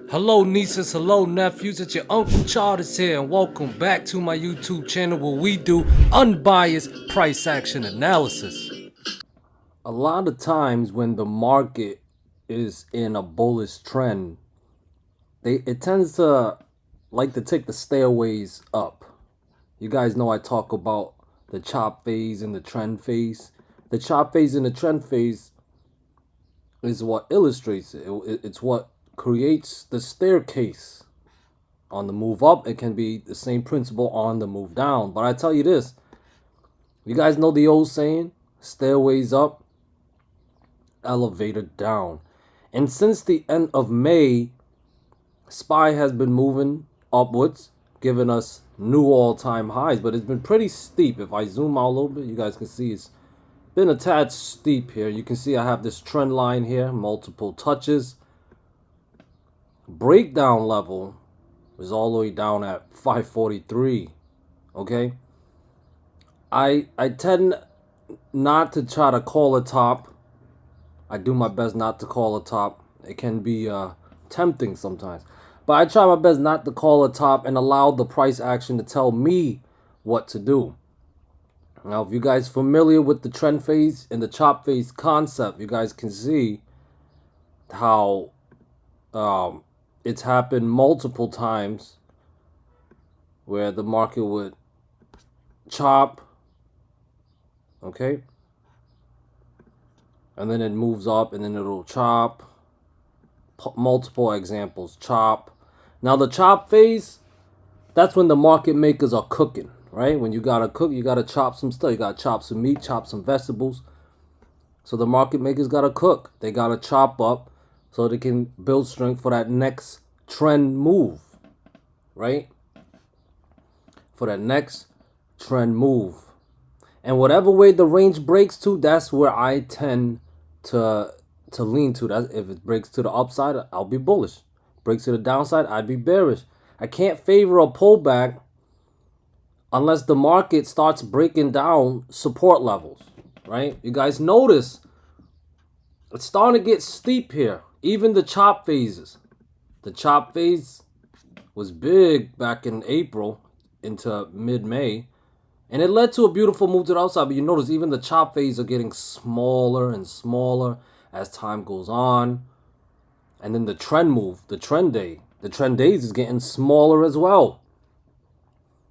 Hello nieces, hello nephews, it's your Uncle Charles here and welcome back to my YouTube channel where we do unbiased price action analysis. A lot of times when the market is in a bullish trend, it tends to like to take the stairways up. You guys know I talk about the chop phase and the trend phase. The chop phase and the trend phase is what illustrates it. It's what creates the staircase. On the move up, it can be the same principle on the move down. But I tell you this, you guys know the old saying, stairways up, elevator down. And since the end of May, SPY has been moving upwards, giving us new all-time highs, but it's been pretty steep. If I zoom out a little bit, you guys can see it's been a tad steep here. You can see I have this trend line here, multiple touches. Breakdown level is all the way down at 543. Okay, I tend not to try to call a top. I do my best not to call a top. It can be tempting sometimes, but I try my best not to call a top and allow the price action to tell me what to do. Now, if you guys familiar with the trend phase and the chop phase concept, you guys can see how it's happened multiple times where the market would chop, okay, and then it moves up and then it'll chop. Multiple examples, chop. Now the chop phase, that's when the market makers are cooking, right? When you gotta cook, you gotta chop some stuff. You gotta chop some meat, chop some vegetables. So the market makers gotta cook. They gotta chop up so they can build strength for that next trend move, right? For that next trend move. And whatever way the range breaks to, that's where I tend to lean to. That if it breaks to the upside, I'll be bullish. Breaks to the downside, I'd be bearish. I can't favor a pullback unless the market starts breaking down support levels, right? You guys notice it's starting to get steep here. Even the chop phases. The chop phase was big back in April into mid-May. And it led to a beautiful move to the outside. But you notice even the chop phase are getting smaller and smaller as time goes on. And then the trend move, the trend days is getting smaller as well.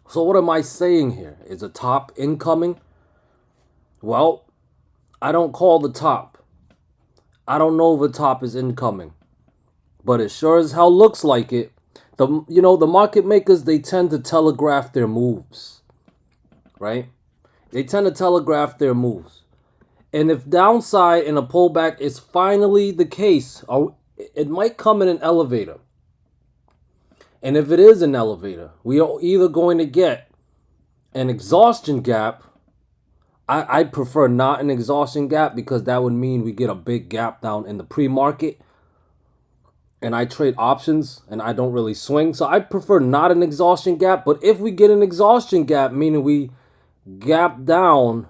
So what am I saying here? Is a top incoming? Well, I don't call the top. I don't know if a top is incoming. But it sure as hell looks like it. The market makers, they tend to telegraph their moves. Right? They tend to telegraph their moves. And if downside in a pullback is finally the case, or it might come in an elevator. And if it is an elevator, we are either going to get an exhaustion gap. I prefer not an exhaustion gap because that would mean we get a big gap down in the pre-market. And I trade options and I don't really swing. So I prefer not an exhaustion gap. But if we get an exhaustion gap, meaning we gap down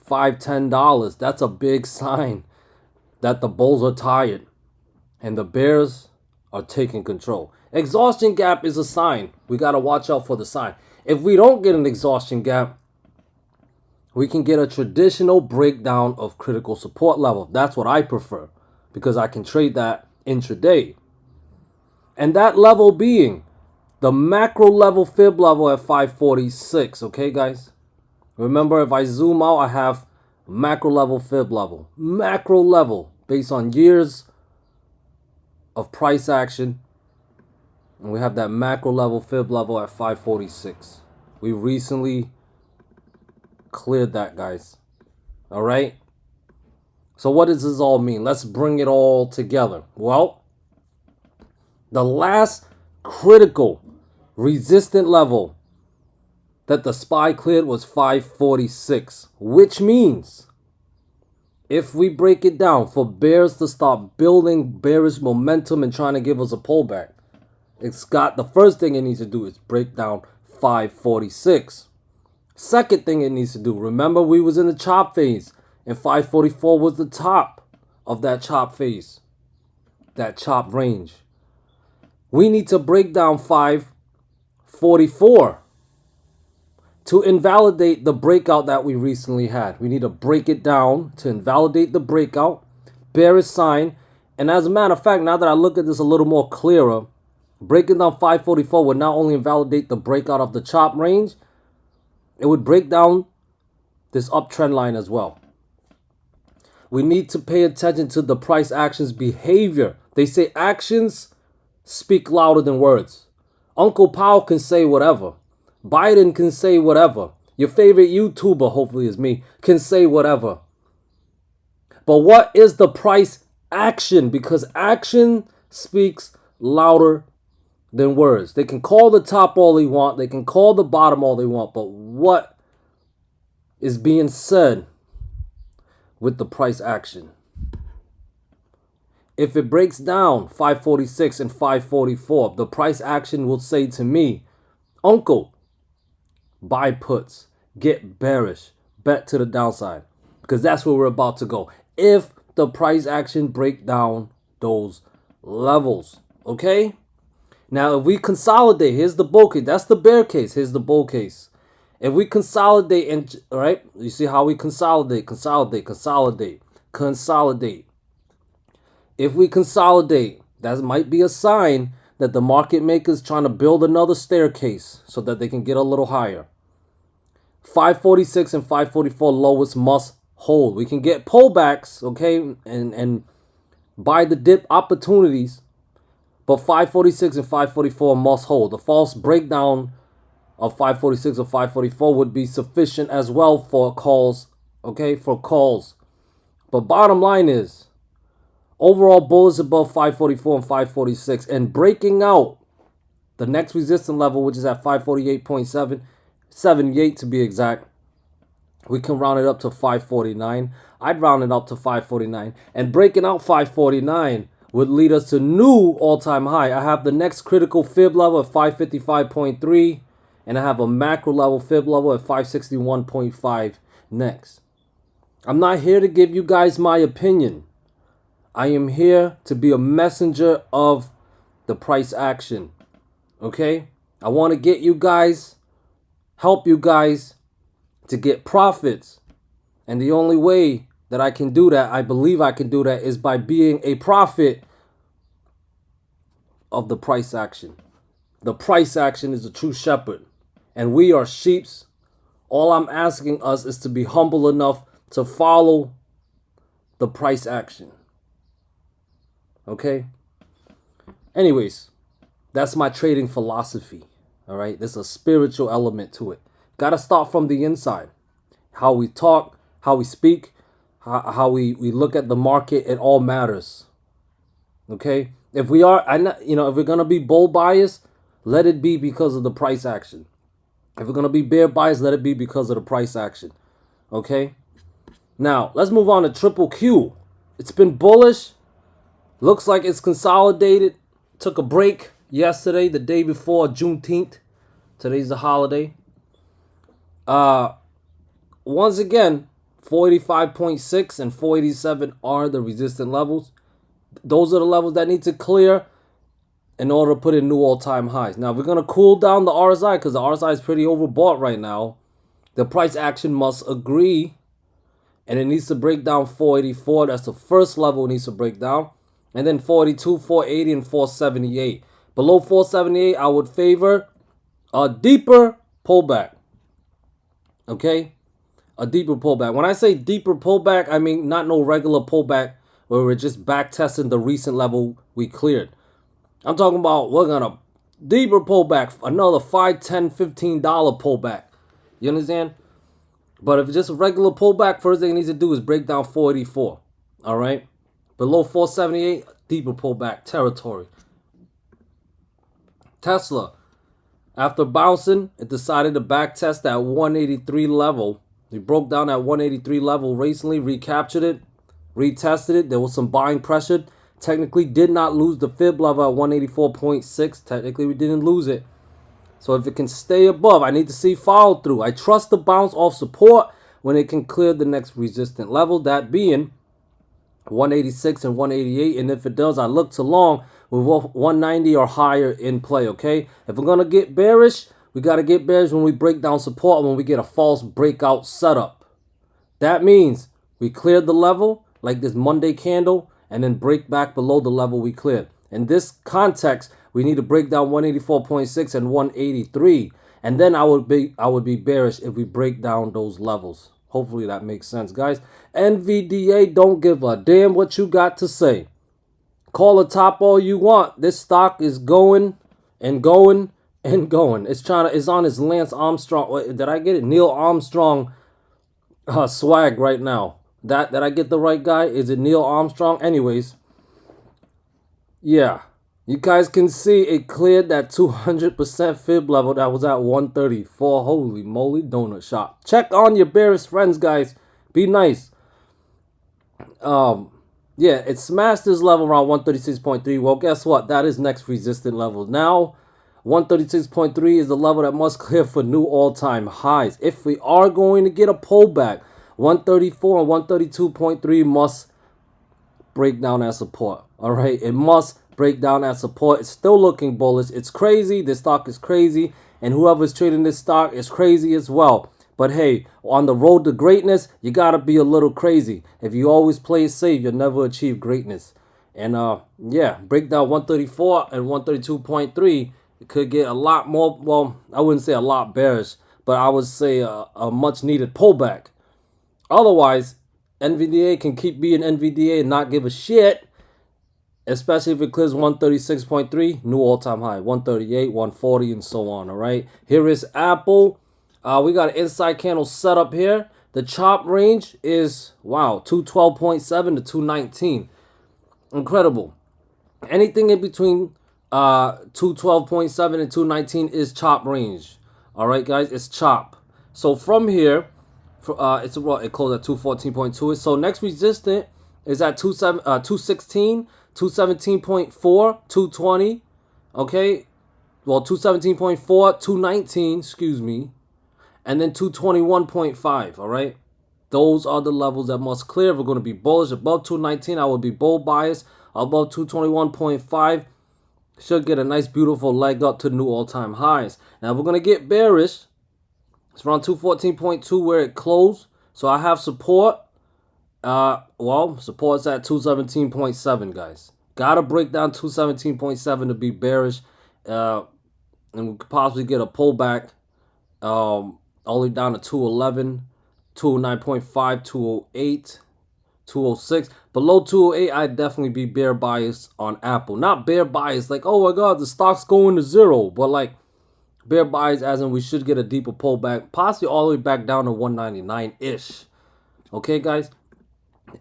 $5-10, that's a big sign that the bulls are tired and the bears are taking control. Exhaustion gap is a sign. We got to watch out for the sign. If we don't get an exhaustion gap, we can get a traditional breakdown of critical support level. That's what I prefer because I can trade that intraday. And that level being the macro level fib level at 546. Okay, guys? Remember, if I zoom out, I have macro level fib level. Macro level based on years of price action. And we have that macro level fib level at 546. We recently cleared that, guys. All right? So what does this all mean? Let's bring it all together. Well, the last critical resistant level that the SPY cleared was 546, which means if we break it down for bears to start building bearish momentum and trying to give us a pullback, the first thing it needs to do is break down 546. Second thing it needs to do, remember we was in the chop phase and 544 was the top of that chop phase, that chop range. We need to break down 544 to invalidate the breakout that we recently had. We need to break it down to invalidate the breakout, bearish sign. And as a matter of fact, now that I look at this a little more clearer, breaking down 544 would not only invalidate the breakout of the chop range, it would break down this uptrend line as well. We need to pay attention to the price actions behavior. They say actions speak louder than words. Uncle Powell can say whatever. Biden can say whatever. Your favorite YouTuber, hopefully is me, can say whatever. But what is the price action? Because action speaks louder than words. They can call the top all they want. They can call the bottom all they want. But what is being said with the price action? If it breaks down 546 and 544, the price action will say to me, Uncle, buy puts, get bearish, bet to the downside. Because that's where we're about to go. If the price action break down those levels. Okay? Now, if we consolidate, here's the bull case. That's the bear case. Here's the bull case. If we consolidate, and right, you see how we consolidate. If we consolidate, that might be a sign that the market maker is trying to build another staircase so that they can get a little higher. 546 and 544 lowest must hold. We can get pullbacks, okay, and buy the dip opportunities, but 546 and 544 must hold. The false breakdown of 546 or 544 would be sufficient as well for calls, okay, for calls. But bottom line is, overall bullish above 544 and 546 and breaking out the next resistance level, which is at 548.78 to be exact. We can round it up to 549. I'd round it up to 549. And breaking out 549 would lead us to new all-time high. I have the next critical fib level at 555.3. And I have a macro level fib level at 561.5 next. I'm not here to give you guys my opinion. I am here to be a messenger of the price action. Okay? I want to get you guys, help you guys to get profits. And the only way that I can do that, I believe I can do that, is by being a prophet of the price action. The price action is the true shepherd. And we are sheeps. All I'm asking us is to be humble enough to follow the price action. Okay? Anyways, that's my trading philosophy. All right? There's a spiritual element to it. Got to start from the inside. How we talk, how we speak, how we look at the market, it all matters. Okay? If we are, if we're going to be bull biased, let it be because of the price action. If we're going to be bear biased, let it be because of the price action. Okay? Now, let's move on to triple Q. It's been bullish. Looks like it's consolidated. Took a break yesterday, the day before Juneteenth. Today's the holiday. Once again, 485.6 and 487 are the resistant levels. Those are the levels that need to clear in order to put in new all-time highs. Now, we're going to cool down the RSI because the RSI is pretty overbought right now. The price action must agree, and it needs to break down 484. That's the first level it needs to break down. And then 482, 480, and 478. Below 478, I would favor a deeper pullback. Okay? A deeper pullback. When I say deeper pullback, I mean not no regular pullback where we're just back testing the recent level we cleared. I'm talking about we're going to deeper pullback, another $5, $10, $15 pullback. You understand? But if it's just a regular pullback, first thing it needs to do is break down 484. All right? Below 478, deeper pullback territory. Tesla, after bouncing, it decided to back test that 183 level. We broke down that 183 level recently, recaptured it, retested it. There was some buying pressure. Technically did not lose the fib level at 184.6. Technically, we didn't lose it. So if it can stay above, I need to see follow through. I trust the bounce off support when it can clear the next resistant level, that being 186 and 188. And if it does, I look to long with 190 or higher in play, okay? If we're going to get bearish, we got to get bearish when we break down support, when we get a false breakout setup. That means we cleared the level, like this Monday candle, and then break back below the level we cleared. In this context, we need to break down 184.6 and 183. And then I would be bearish if we break down those levels. Hopefully that makes sense, guys. NVDA, don't give a damn what you got to say. Call a top all you want. This stock is going and going and going. It's on its Lance Armstrong. Wait, did I get it? Neil Armstrong swag right now. Did I get the right guy? Is it Neil Armstrong? Anyways, yeah. You guys can see it cleared that 200% fib level that was at 134. Holy moly, donut shop. Check on your bearish friends, guys. Be nice. Yeah, it smashed this level around 136.3. Well, guess what? That is next resistant level. Now, 136.3 is the level that must clear for new all-time highs. If we are going to get a pullback, 134 and 132.3 must break down that support. All right, it must break down that support. It's still looking bullish. It's crazy. This stock is crazy, and whoever's trading this stock is crazy as well. But hey, on the road to greatness, you gotta be a little crazy. If you always play it safe, you'll never achieve greatness. And yeah, break down 134 and 132.3. It could get a lot more. Well, I wouldn't say a lot bearish, but I would say a much needed pullback. Otherwise, NVDA can keep being NVDA and not give a shit. Especially if it clears 136.3, new all-time high, 138, 140, and so on, all right? Here is Apple. We got an inside candle set up here. The chop range is, wow, 212.7 to 219. Incredible. Anything in between 212.7 and 219 is chop range. All right, guys, it's chop. So from here, it closed at 214.2. So next resistant is at 216. 217.4, 220, okay, well, 217.4, 219, excuse me, and then 221.5, all right? Those are the levels that must clear. If we're going to be bullish above 219, I would be bull bias. Above 221.5, should get a nice, beautiful leg up to new all-time highs. Now, if we're going to get bearish, it's around 214.2 where it closed, so I have support. Well, support's at 217.7, guys. Gotta break down 217.7 to be bearish. And we could possibly get a pullback all the way down to 211, 209.5, 208, 206. Below 208, I'd definitely be bear bias on Apple. Not bear bias like, oh my god, the stock's going to zero. But like bear bias as in we should get a deeper pullback. Possibly all the way back down to 199-ish. Okay, guys?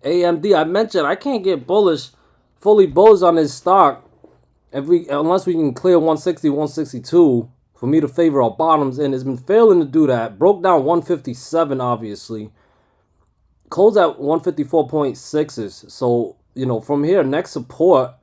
AMD, I mentioned I can't get fully bullish on this stock unless we can clear 160, 162 for me to favor our bottoms, and it's been failing to do that. Broke down 157, obviously. Closed at 154.6s. So, you know, from here, next support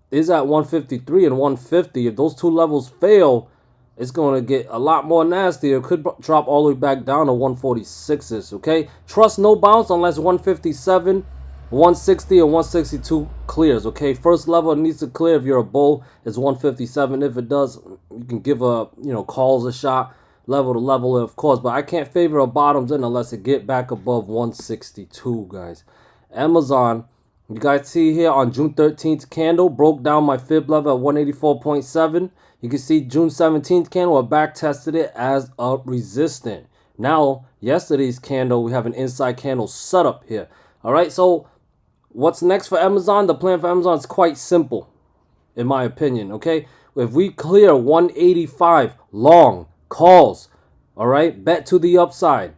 is at 153 and 150. If those two levels fail, it's going to get a lot more nasty. It could drop all the way back down to 146s, okay? Trust no bounce unless 157, 160, and 162 clears, okay? First level it needs to clear if you're a bull is 157. If it does, you can give calls a shot, level to level, of course. But I can't favor a bottoms in unless it get back above 162, guys. Amazon, you guys see here on June 13th candle, broke down my fib level at 184.7. You can see June 17th candle, I back tested it as a resistant. Now, yesterday's candle, we have an inside candle setup here. All right, so what's next for Amazon? The plan for Amazon is quite simple, in my opinion, okay? If we clear 185 long calls, all right, bet to the upside.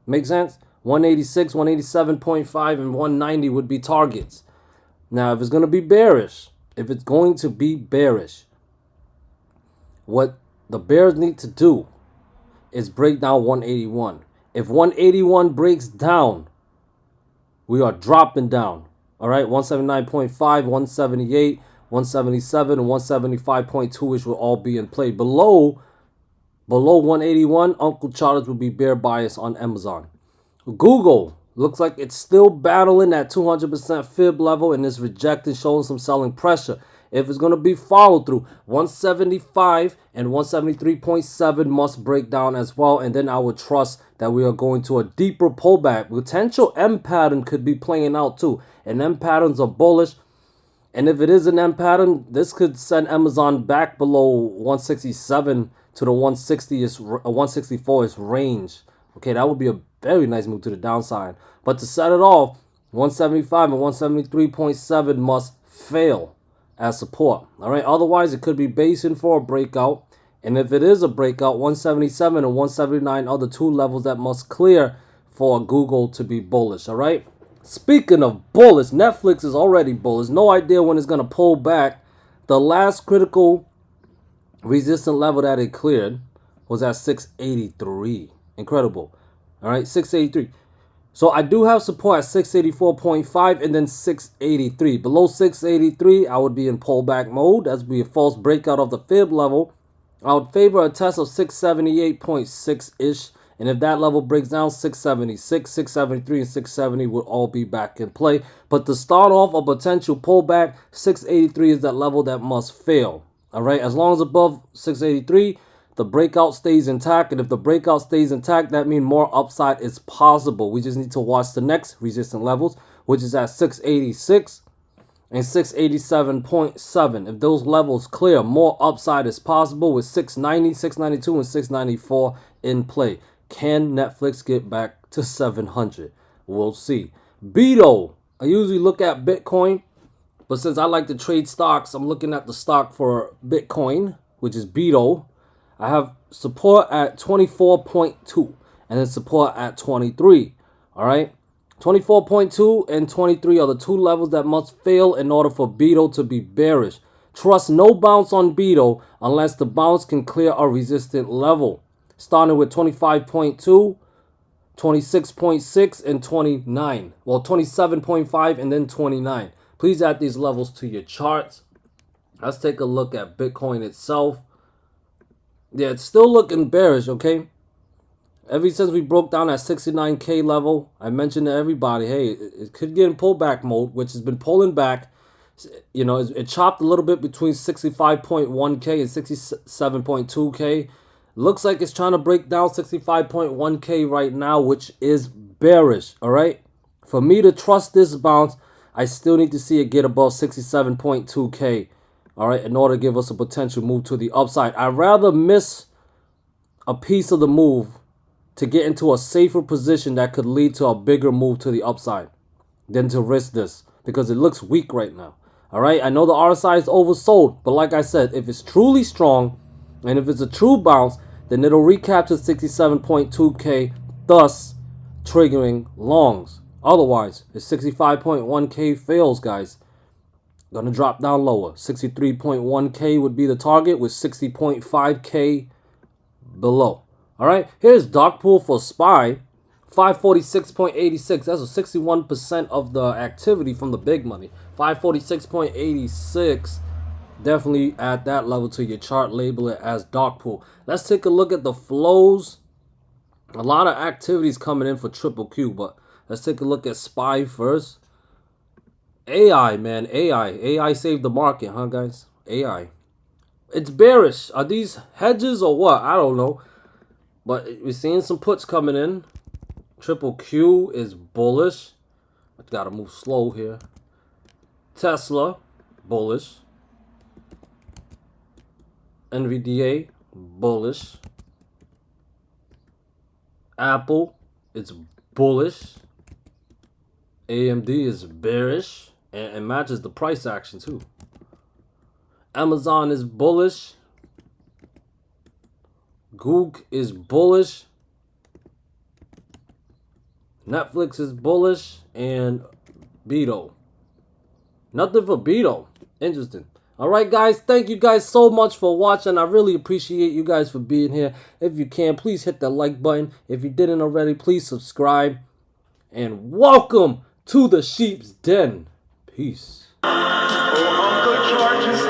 Make sense? 186, 187.5, and 190 would be targets. Now, if it's going to be bearish, what the bears need to do is break down 181. If 181 breaks down, we are dropping down. All right, 179.5, 178, 177, and 175.2, which will all be in play. Below 181, Uncle Charles will be bear bias on Amazon. Google looks like it's still battling that 200% fib level and is rejecting, showing some selling pressure. If it's going to be follow through, 175 and 173.7 must break down as well. And then I would trust that we are going to a deeper pullback. Potential M pattern could be playing out too. And M patterns are bullish. And if it is an M pattern, this could send Amazon back below 167 to the 164th range. Okay, that would be a very nice move to the downside. But to set it off, 175 and 173.7 must fail as support. All right, otherwise it could be basing for a breakout. And if it is a breakout, 177 and 179 are the two levels that must clear for Google to be bullish. All right. Speaking of bullish, Netflix is already bullish. No idea when it's going to pull back. The last critical resistant level that it cleared was at 683. Incredible. All right, 683. So I do have support at 684.5 and then 683. Below 683, I would be in pullback mode. That's be a false breakout of the fib level. I would favor a test of 678.6-ish. And if that level breaks down, 676, 673, and 670 would all be back in play. But to start off a potential pullback, 683 is that level that must fail. All right, as long as above 683, the breakout stays intact. And if the breakout stays intact, that means more upside is possible. We just need to watch the next resistant levels, which is at 686 and 687.7. If those levels clear, more upside is possible with 690, 692, and 694 in play. Can Netflix get back to 700? We'll see. Beto. I usually look at Bitcoin, but since I like to trade stocks, I'm looking at the stock for Bitcoin, which is Beto. I have support at 24.2 and then support at 23. All right. 24.2 and 23 are the two levels that must fail in order for Beto to be bearish. Trust no bounce on Beto unless the bounce can clear a resistant level. Starting with 25.2, 26.6, and 29. Well, 27.5 and then 29. Please add these levels to your charts. Let's take a look at Bitcoin itself. Yeah, it's still looking bearish, okay? Ever since we broke down that 69K level, I mentioned to everybody, hey, it could get in pullback mode, which has been pulling back. You know, it chopped a little bit between 65.1K and 67.2K. Looks like it's trying to break down 65.1K right now, which is bearish, all right? For me to trust this bounce, I still need to see it get above 67.2K, all right, in order to give us a potential move to the upside. I'd rather miss a piece of the move to get into a safer position that could lead to a bigger move to the upside than to risk this because it looks weak right now, all right? I know the RSI is oversold, but like I said, if it's truly strong and if it's a true bounce, then it'll recapture 67.2K, thus triggering longs. Otherwise, if 65.1K fails, guys, gonna drop down lower. 63.1K would be the target with 60.5K below. All right, here's dark pool for SPY, 546.86. That's a 61% of the activity from the big money. 546.86. Definitely add that level to your chart. Label it as dark pool. Let's take a look at the flows. A lot of activities coming in for triple Q, but let's take a look at SPY first. AI, man, AI saved the market, huh, guys? AI. It's bearish. Are these hedges or what? I don't know. But we're seeing some puts coming in. Triple Q is bullish. I gotta move slow here. Tesla, bullish. NVDA, bullish. Apple, it's bullish. AMD is bearish and matches the price action too. Amazon is bullish. GOOG is bullish. Netflix is bullish. And Beto. Nothing for Beto. Interesting. Alright guys, thank you guys so much for watching. I really appreciate you guys for being here. If you can, please hit that like button. If you didn't already, please subscribe. And welcome to the Sheep's Den. Peace. Oh, Uncle George is